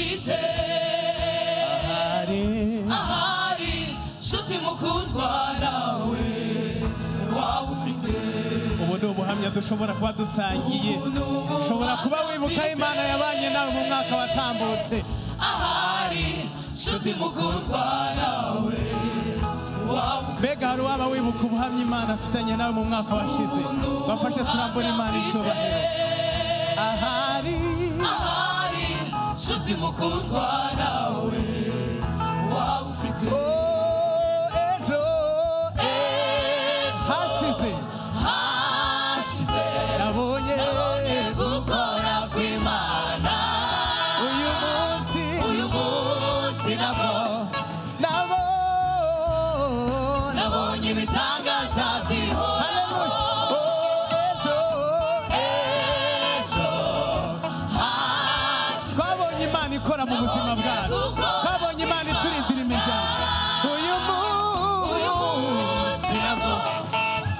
ufite ahari nshuti mukundwa nawe waba ufite. Ubu ni ubuhamya dushobora kuba dusangiye, ushobora kuba wibuka Imana yabanye nawe mu mwaka watambutse. Ahari nshuti mukundwa nawe waba ufite. Mbega hari uwaba wibuka ubuhamya Imana afitanye nawe mu mwaka washize? Bafashe turambura Imana icyubahiro. Ahari nshuti mukundwa nawe waba ufite. Ejo hashize nabonye gukora kw'Imana. uyu munsi nabonye ibitangaza by'Ihoraho. twabonye Imana ikora mu buzima bwacu, twabonye Imana iturindira imiryango. uyu munsi nabwo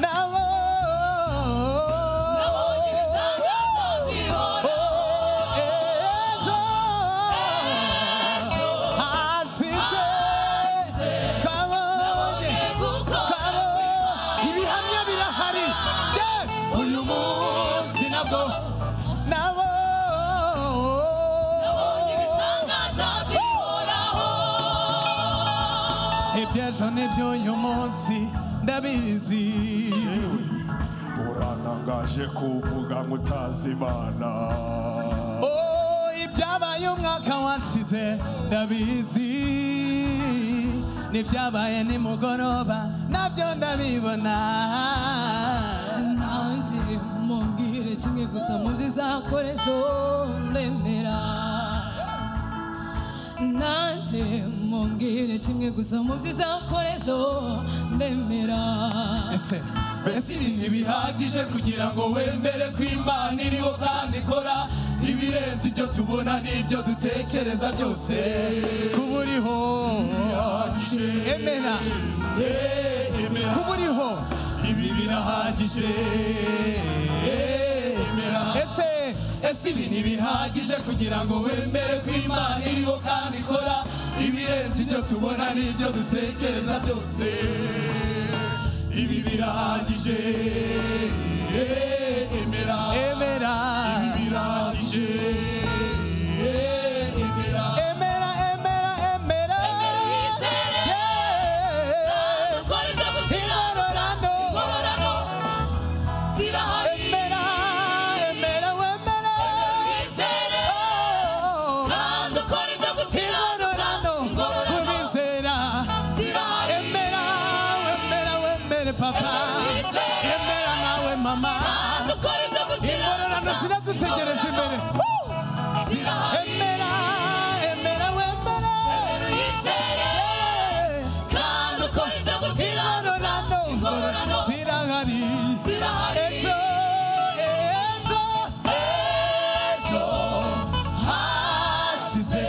nabonye ibitangaza by'Ihoraho. ejo hashize twabonye ibihamya birahari. uyu munsi nabwo ibyejo n'iby'uyu munsi ndabizi. uranangaje kuvuga ngo utazi Imana. ibyabaye umwaka washize ndabizi, n'ibyabaye nimugoroba nabyo ndabibona. nanjye mumbwire kimwe gusa mu byizakoresho ndemera. nanjye mumbwire kimwe gusa mu byizakoresho ndemera. ese ibi ntibihagije kugira ngo wemere ko Imana iriho kandi ikora ibirenze ibyo tubona n'ibyo dutekereza byose. kuba uriho emera, kuba uriho ibi birahagije. ese ibi ntibihagije kugira ngo wemere ko Imana iriho kandi ikora ibirenze ibyo tubona n'ibyo dutekereza byose. ibi birahagije. emera ibi birahagije. emera ingororano zirahari. emera wemere kandi ukora ibyo gukiranuka. kubizera. zirahari. emera papa, emera nawe mama. kandi ukora ibyo gukiranuka. ingororano ziradutegereje imbere. zirahari. emera wemere kandi ukora ibyo gukiranuka. ingororano zirahari. ejo hashize